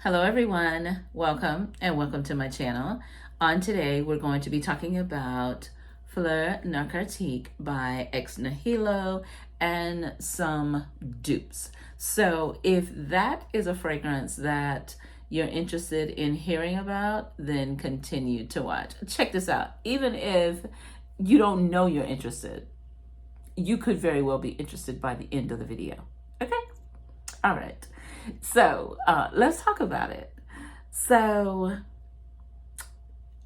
Hello everyone, welcome to my channel. On today we're going to be talking about Fleur Narcotique by Nihilo and some dupes. So if that is a fragrance that you're interested in hearing about, then continue to watch. Check this out. Even if you don't know you're interested, you could very well be interested by the end of the video. Okay? All right. So let's talk about it. So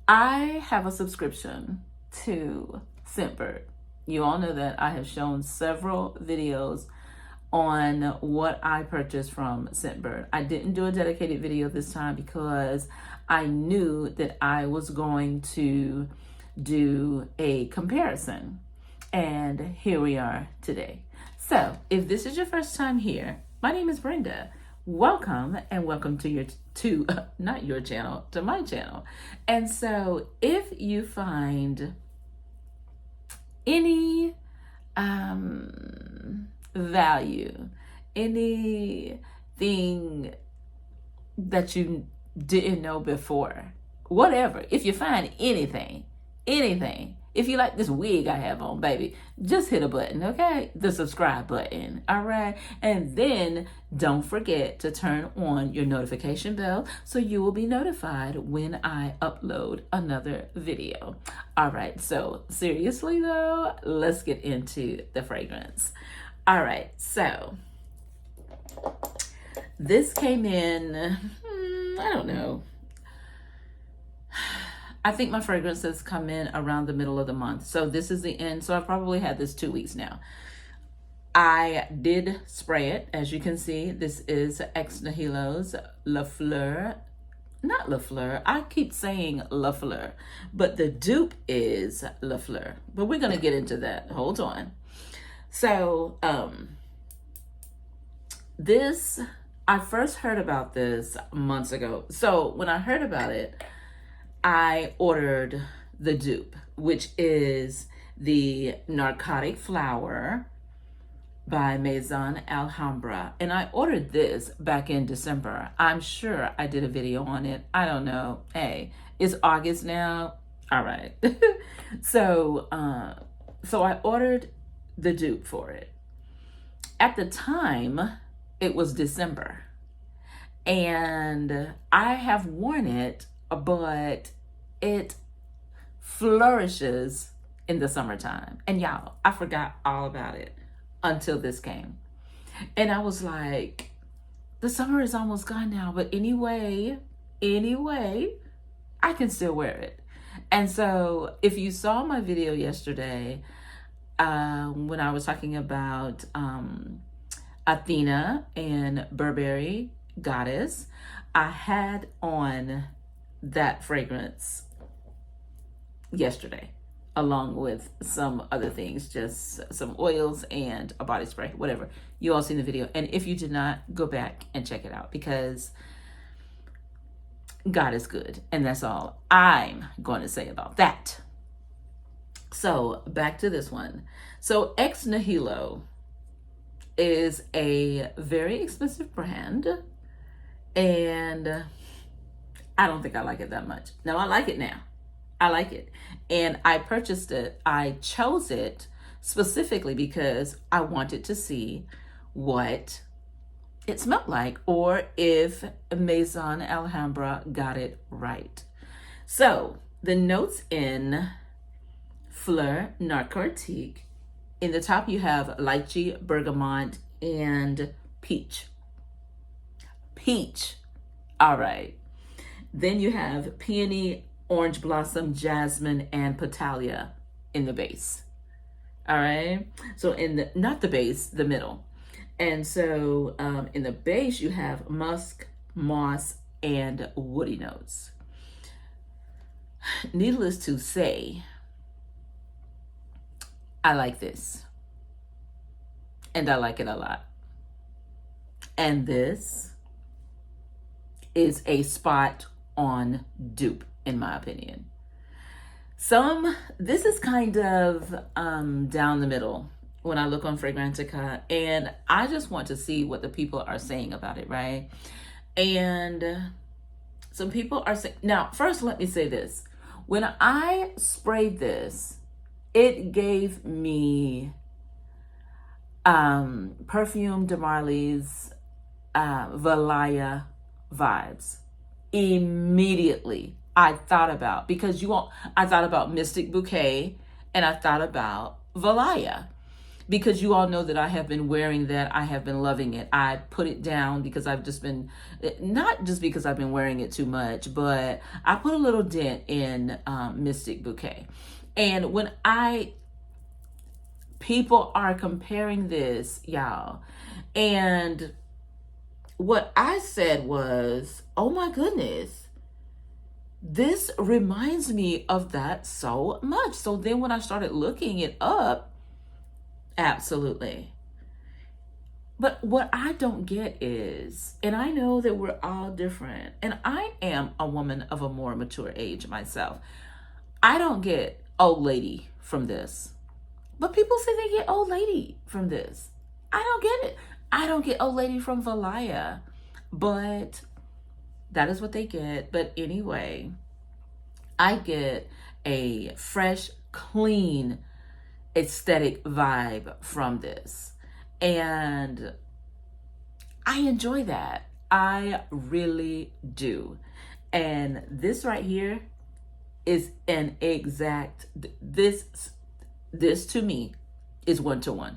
I have a subscription to Scentbird. You all know that I have shown several videos on what I purchased from Scentbird. I didn't do a dedicated video this time because I knew that I was going to do a comparison. And here we are today. So if this is your first time here, my name is Brenda. Welcome and welcome to not your channel, to my channel. And so if you find any value, anything that you didn't know before, whatever, if you find anything, if you like this wig I have on, baby, just hit a button, okay? The subscribe button, all right? And then don't forget to turn on your notification bell so you will be notified when I upload another video. All right, so seriously though, let's get into the fragrance. All right, so this came in, I don't know. I think my fragrances come in around the middle of the month. So this is the end. So I've probably had this 2 weeks now. I did spray it. As you can see, this is Nihilo's La Fleur. Not La Fleur. I keep saying La Fleur. But the dupe is La Fleur. But we're going to get into that. Hold on. So I first heard about this months ago. So when I heard about it, I ordered the dupe, which is the Narcotic Flower by Maison Alhambra. And I ordered this back in December. I'm sure I did a video on it. I don't know. Hey, it's August now. All right. So I ordered the dupe for it. At the time, it was December. And I have worn it, but it flourishes in the summertime. And y'all, I forgot all about it until this came. And I was like, the summer is almost gone now, but anyway, I can still wear it. And so if you saw my video yesterday, when I was talking about Athena and Burberry Goddess, I had on that fragrance yesterday, along with some other things, just some oils and a body spray, whatever. You all seen the video. And if you did not, go back and check it out, because God is good. And that's all I'm going to say about that. So back to this one. So Nihilo is a very expensive brand, and I don't think I like it that much. No, I like it now. I like it. And I purchased it. I chose it specifically because I wanted to see what it smelled like, or if Maison Alhambra got it right. So the notes in Fleur Narcotique, in the top you have lychee, bergamot, and peach. Peach. All right. Then you have peony, orange blossom, jasmine, and petalia in the base. All right. So not the base, the middle. And so in the base, you have musk, moss, and woody notes. Needless to say, I like this. And I like it a lot. And this is a spot on dupe, in my opinion. This is kind of down the middle when I look on Fragrantica, and I just want to see what the people are saying about it, right? And some people are saying, now, first, let me say this. When I sprayed this, it gave me Perfume de Marley's Valaya vibes. Immediately, I thought about, because I thought about Mystic Bouquet, and I thought about Valaya, because you all know that I have been wearing that. I have been loving it. I put it down because I've just been, not just because I've been wearing it too much, but I put a little dent in Mystic Bouquet. And when people are comparing this, y'all, and what I said was, oh my goodness, this reminds me of that so much. So then when I started looking it up, absolutely. But what I don't get is, and I know that we're all different, and I am a woman of a more mature age myself, I don't get old lady from this. But people say they get old lady from this. I don't get it. I don't get old lady from Valaya. But that is what they get. But anyway, I get a fresh, clean, aesthetic vibe from this. And I enjoy that. I really do. And this right here is an exact, this to me is 1-to-1.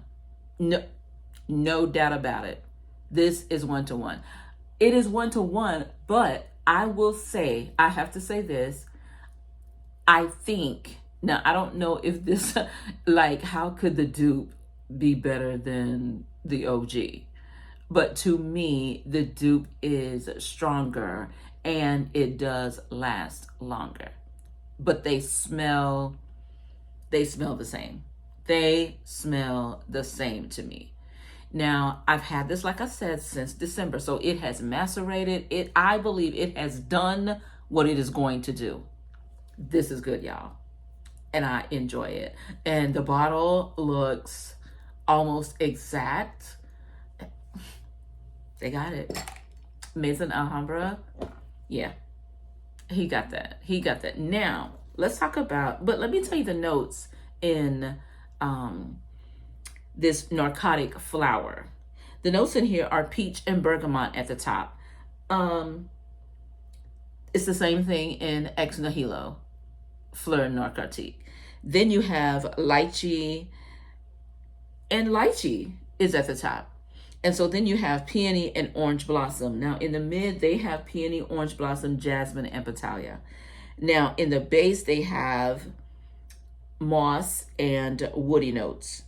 No doubt about it. This is 1-to-1. It is 1-to-1, but I will say, I have to say this. I think, now I don't know if this, like, how could the dupe be better than the OG? But to me, the dupe is stronger and it does last longer. But they smell the same. They smell the same to me. Now, I've had this, like I said, since December. So it has macerated. I believe it has done what it is going to do. This is good, y'all. And I enjoy it. And the bottle looks almost exact. They got it. Maison Alhambra. Yeah. He got that. Now, let's talk about, but let me tell you the notes in this Narcotique flower. The notes in here are peach and bergamot at the top. It's the same thing in Ex Nihilo, Fleur Narcotique. Then you have lychee, and lychee is at the top. And so then you have peony and orange blossom. Now in the mid, they have peony, orange blossom, jasmine, and Petalia. Now in the base, they have moss and woody notes.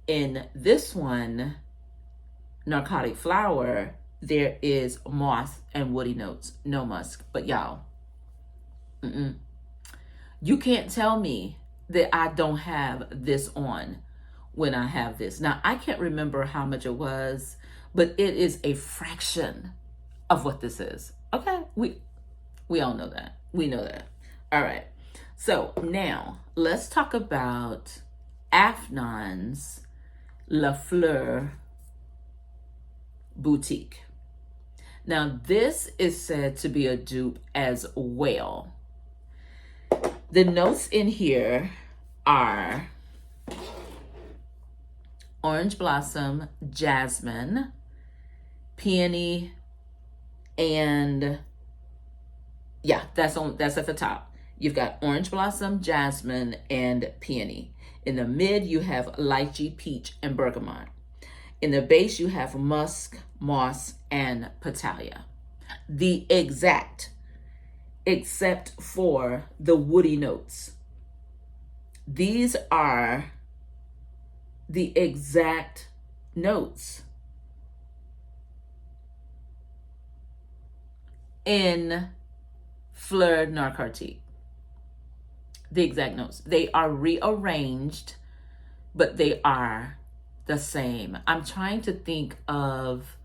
In this one, Narcotique flower, there is moss and woody notes, no musk. But y'all, you can't tell me that I don't have this on when I have this. Now, I can't remember how much it was, but it is a fraction of what this is. Okay, we all know that. We know that. All right. So now let's talk about Afnan's La Fleur Boutique. Now, this is said to be a dupe as well. The notes in here are orange blossom, jasmine, peony, and yeah, that's at the top. You've got orange blossom, jasmine, and peony. In the mid, you have lychee, peach, and bergamot. In the base, you have musk, moss, and Petalia. The exact, except for the woody notes. These are the exact notes in Fleur Narcotique. The exact notes. They are rearranged, but they are the same. I'm trying to think of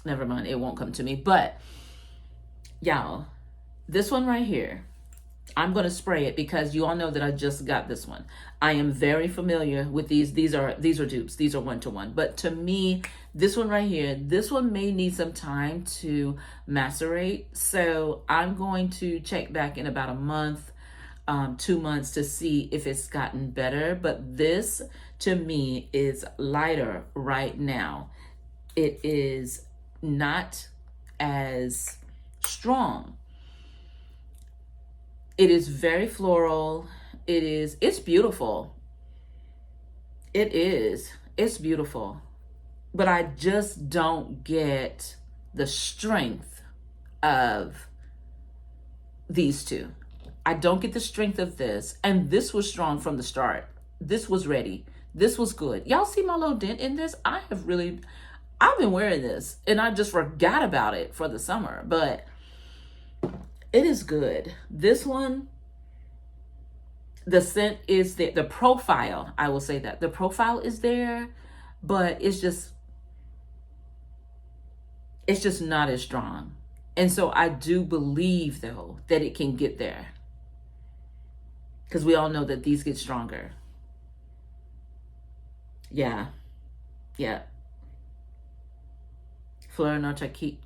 never mind, it won't come to me. But y'all, this one right here, I'm going to spray it because you all know that I just got this one. I am very familiar with these. These are dupes. These are 1-to-1. But to me, this one right here, this one may need some time to macerate. So I'm going to check back in about a month, 2 months to see if it's gotten better. But this to me is lighter right now. It is not as strong. It is very floral. It's beautiful. It's beautiful. But I just don't get the strength of these two. I don't get the strength of this. And this was strong from the start. This was ready. This was good. Y'all see my little dent in this? I've been wearing this and I just forgot about it for the summer, but it is good. This one, the scent is there. The profile, I will say that. The profile is there, but it's just not as strong. And so I do believe, though, that it can get there. Because we all know that these get stronger. Yeah. Yeah. Fleur Narcotique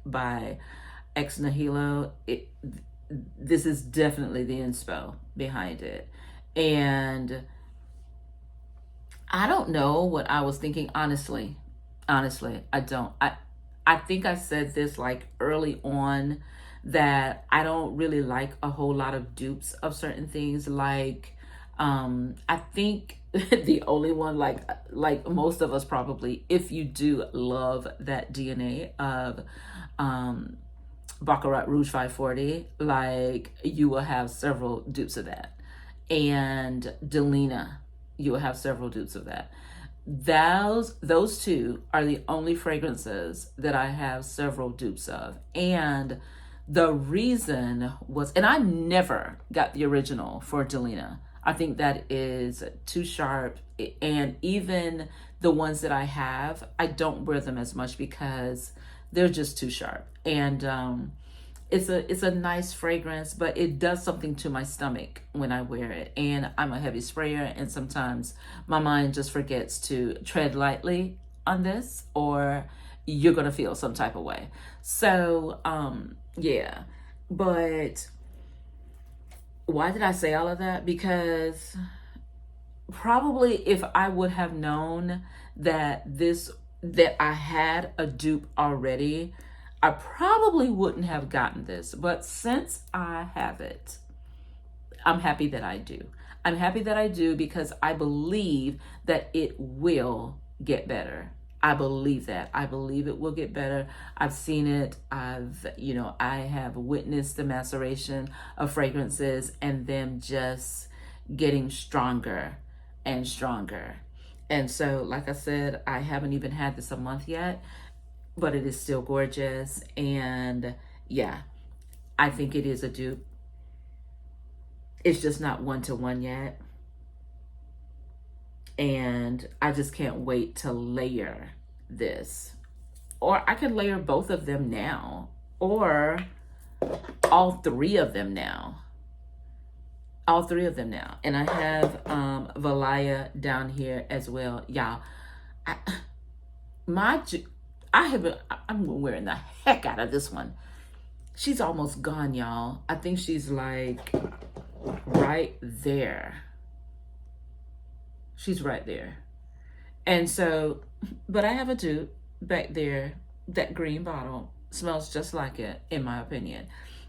by Nihilo. This is definitely the inspo behind it. And I don't know what I was thinking, honestly. Honestly, I don't. I think I said this like early on that I don't really like a whole lot of dupes of certain things. Like, I think the only one, like most of us probably, if you do love that DNA of Baccarat Rouge 540, like you will have several dupes of that. And Delina, you will have several dupes of that. Those two are the only fragrances that I have several dupes of. And the reason was, and I never got the original for Delina. I think that is too sharp. And even the ones that I have, I don't wear them as much because they're just too sharp. And it's a nice fragrance, but it does something to my stomach when I wear it. And I'm a heavy sprayer, and sometimes my mind just forgets to tread lightly on this, or you're gonna feel some type of way. So yeah. But why did I say all of that? Because probably if I would have known that I had a dupe already, I probably wouldn't have gotten this. But since I have it, I'm happy that I do. I'm happy that I do because I believe that it will get better. I believe that. I believe it will get better. I've seen it. I have witnessed the maceration of fragrances and them just getting stronger and stronger. And so, like I said, I haven't even had this a month yet, but it is still gorgeous. And yeah, I think it is a dupe. It's just not 1-to-1 yet. And I just can't wait to layer this. Or I can layer both of them now, or all three of them now. All three of them now. And I have Valaya down here as well. Y'all, I'm wearing the heck out of this one. She's almost gone, y'all. I think she's like right there. She's right there. And so, but I have a dupe back there. That green bottle smells just like it, in my opinion.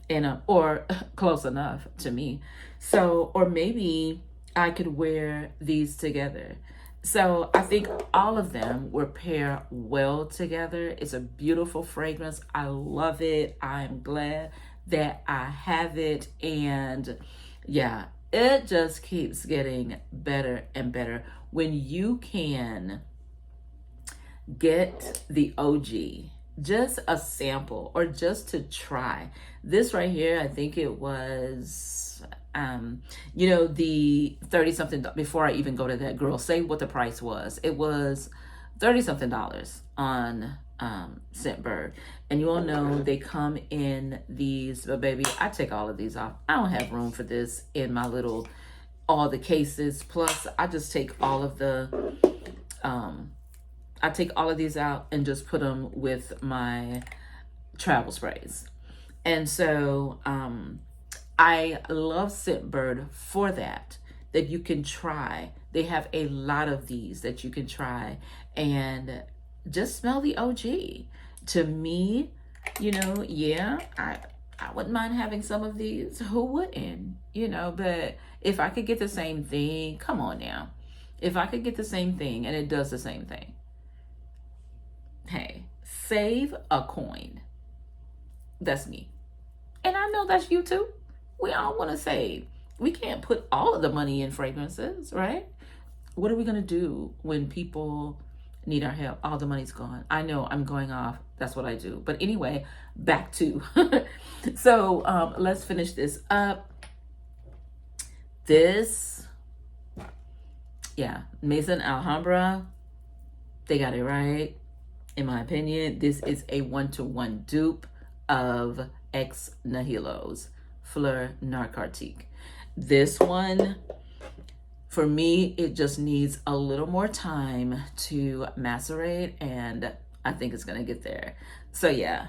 And or close enough to me. So, or maybe I could wear these together. So I think all of them will pair well together. It's a beautiful fragrance. I love it. I'm glad that I have it. And yeah, it just keeps getting better and better. When you can get the OG, just a sample or just to try. This right here, I think it was, the 30 something, before I even go to that, girl, say what the price was. It was $30 something on Scentbird. And you all know they come in these, but baby, I take all of these off. I don't have room for this in my little, all the cases. Plus, I just take all of the, I take all of these out and just put them with my travel sprays. And so I love Scentbird for that you can try. They have a lot of these that you can try and just smell the OG. To me, yeah, I wouldn't mind having some of these. Who wouldn't? But if I could get the same thing, come on now. If I could get the same thing and it does the same thing, hey, save a coin. That's me. And I know that's you too. We all want to save. We can't put all of the money in fragrances, right? What are we going to do when people need our help? All the money's gone. I know I'm going off. That's what I do. But anyway, back to. So let's finish this up. This, yeah, Maison Alhambra, they got it right. In my opinion, this is a 1-to-1 dupe of ex Nihilo's Fleur Narcotique. This one, for me, it just needs a little more time to macerate, and I think it's gonna get there. So yeah,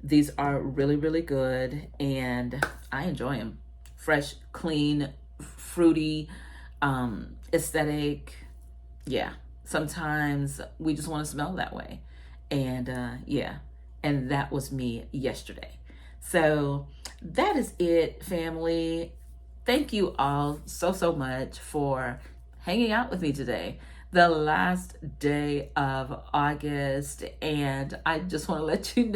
these are really, really good, and I enjoy them. Fresh, clean, fruity, aesthetic. Yeah, sometimes we just want to smell that way. And yeah, and that was me yesterday. So that is it, family. Thank you all so much for hanging out with me today. The last day of August, and I just want to let you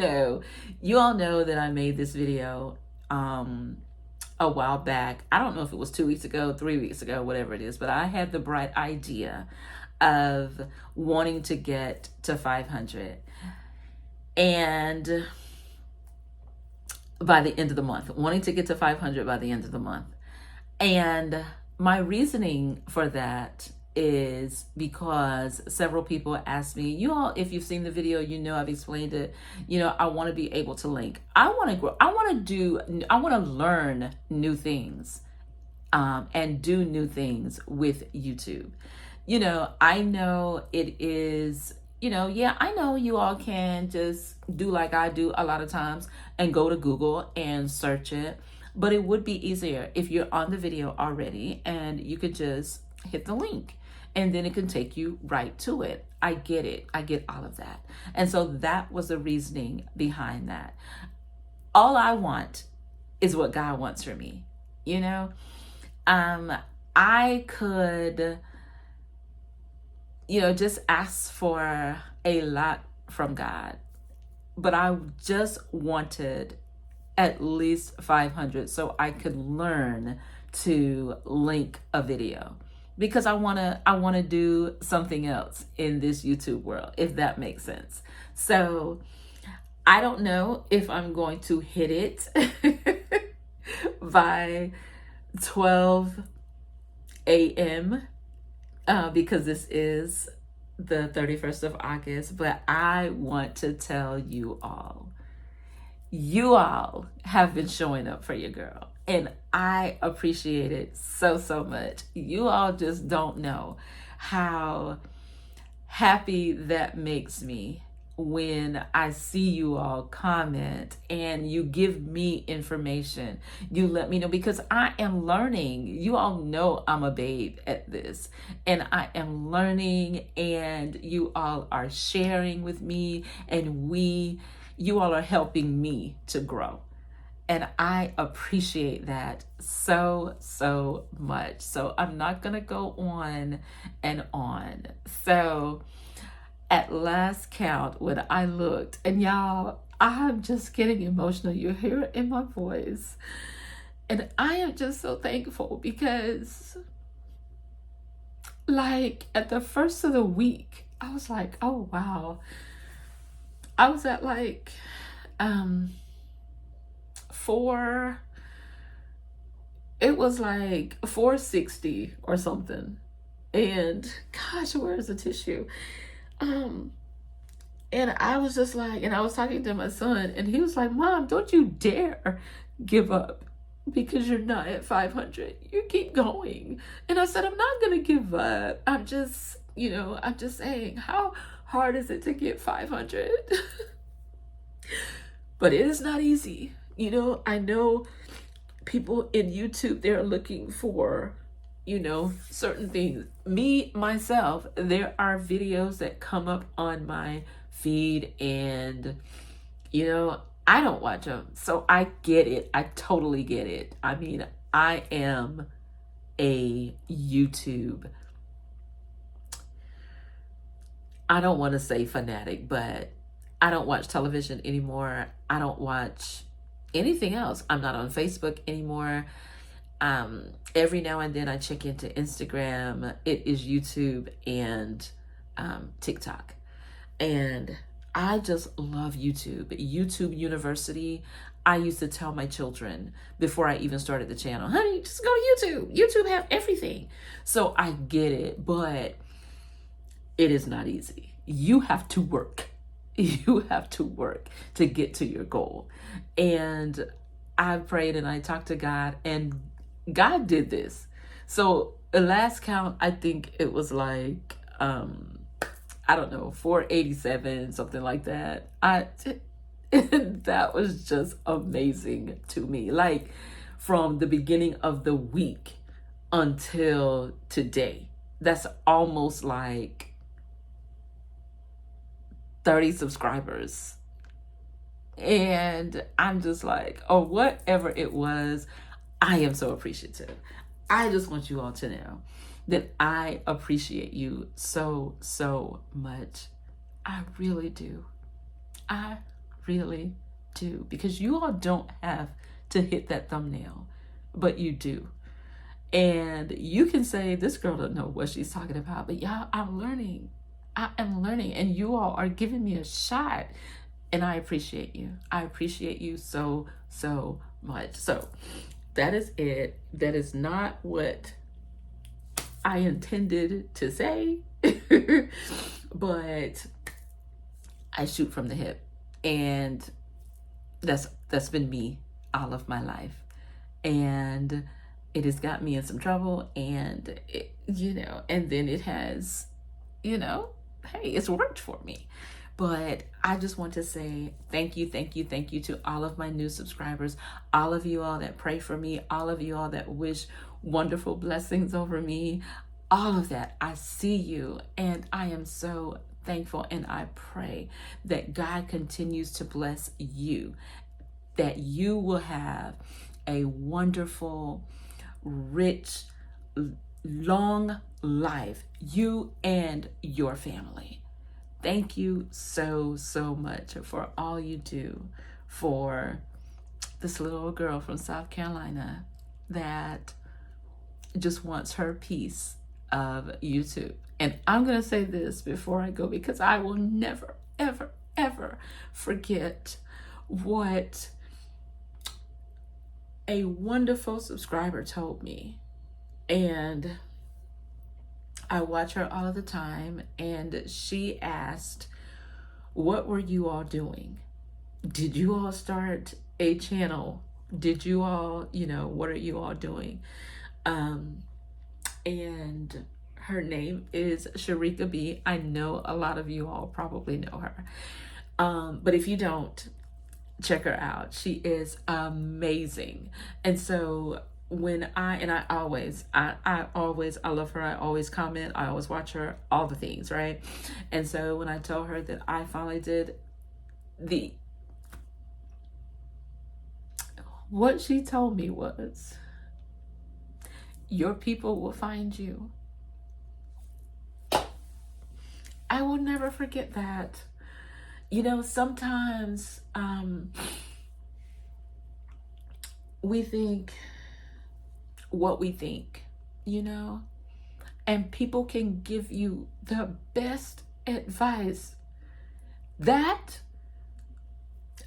all know that I made this video a while back. I don't know if it was 2 weeks ago, 3 weeks ago, whatever it is, but I had the bright idea of wanting to get to 500. And by the end of the month, wanting to get to 500 by the end of the month. And my reasoning for that is because several people asked me, you all, if you've seen the video, I've explained it, I want to be able to link. I want to grow. I want to learn new things and do new things with YouTube. I know it is, yeah, I know you all can just do like I do a lot of times and go to Google and search it. But it would be easier if you're on the video already and you could just hit the link and then it can take you right to it. I get it. I get all of that. And so that was the reasoning behind that. All I want is what God wants for me. I could, just ask for a lot from God, but I just wanted at least 500 so I could learn to link a video, because I want to do something else in this YouTube world, if that makes sense. So I don't know if I'm going to hit it by 12 a.m. Because this is the 31st of August, but I want to tell you all have been showing up for your girl, and I appreciate it so much. You all just don't know how happy that makes me when I see you all comment and you give me information. You let me know, because I am learning. You all know I'm a babe at this, and I am learning, and you all are sharing with me, and you all are helping me to grow. And I appreciate that so much. So I'm not going to go on and on. So at last count, when I looked, and y'all, I'm just getting emotional. You hear it in my voice. And I am just so thankful, because like at the first of the week, I was like, oh wow. I was at like 460 or something. And gosh, where's the tissue? And I was just like, and I was talking to my son, and he was like, Mom, don't you dare give up because you're not at 500. You keep going. And I said, I'm not going to give up. I'm just, I'm just saying, how hard is it to get 500? But it is not easy. I know people in YouTube, they're looking for, certain things. Me, myself, there are videos that come up on my feed and, I don't watch them. So I get it. I totally get it. I mean, I am a YouTube, I don't want to say fanatic, but I don't watch television anymore. I don't watch anything else. I'm not on Facebook anymore. Every now and then I check into Instagram. It is YouTube and TikTok. And I just love YouTube. YouTube University. I used to tell my children before I even started the channel, honey, just go to YouTube. YouTube have everything. So I get it, but it is not easy. You have to work. You have to work to get to your goal. And I prayed and I talked to God, and God did this. So the last count, I think it was like, I don't know, 487, something like that. That was just amazing to me. Like from the beginning of the week until today, that's almost like 30 subscribers. And I'm just like, oh, whatever it was, I am so appreciative. I just want you all to know that I appreciate you so, so much. I really do. I really do. Because you all don't have to hit that thumbnail, but you do. And you can say, this girl doesn't know what she's talking about, but y'all, I'm learning. I am learning, and you all are giving me a shot, and I appreciate you. I appreciate you so, so much. So that is it. That is not what I intended to say, but I shoot from the hip, and that's been me all of my life, and it has got me in some trouble, and it, and then it has, hey, it's worked for me. But I just want to say thank you, thank you, thank you to all of my new subscribers, all of you all that pray for me, all of you all that wish wonderful blessings over me, all of that. I see you, and I am so thankful, and I pray that God continues to bless you, that you will have a wonderful, rich, long life, you and your family. Thank you so, so much for all you do for this little girl from South Carolina that just wants her piece of YouTube. And I'm going to say this before I go, because I will never, ever, ever forget what a wonderful subscriber told me. And I watch her all the time, and she asked, what were you all doing? Did you all start a channel? Did you all, what are you all doing? And her name is Sharika B. I know a lot of you all probably know her. But if you don't, check her out. She is amazing. And so when I love her. I always comment. I always watch her, all the things, right? And so when I told her that I finally did what she told me was, your people will find you. I will never forget that. Sometimes we think what we think, and people can give you the best advice. That,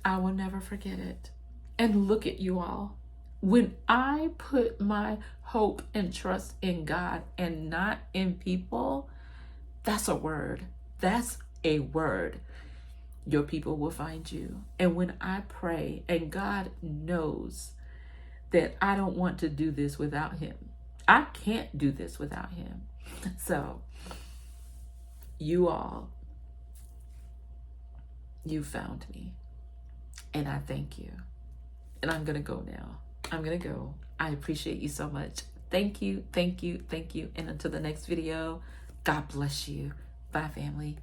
I will never forget it. And look at you all. When I put my hope and trust in God and not in people, that's a word. That's a word. your people will find you. And when I pray, and God knows that I don't want to do this without him. I can't do this without him. So, you all, you found me. And I thank you. And I'm going to go now. I'm going to go. I appreciate you so much. Thank you, thank you, thank you. And until the next video, God bless you. Bye, family.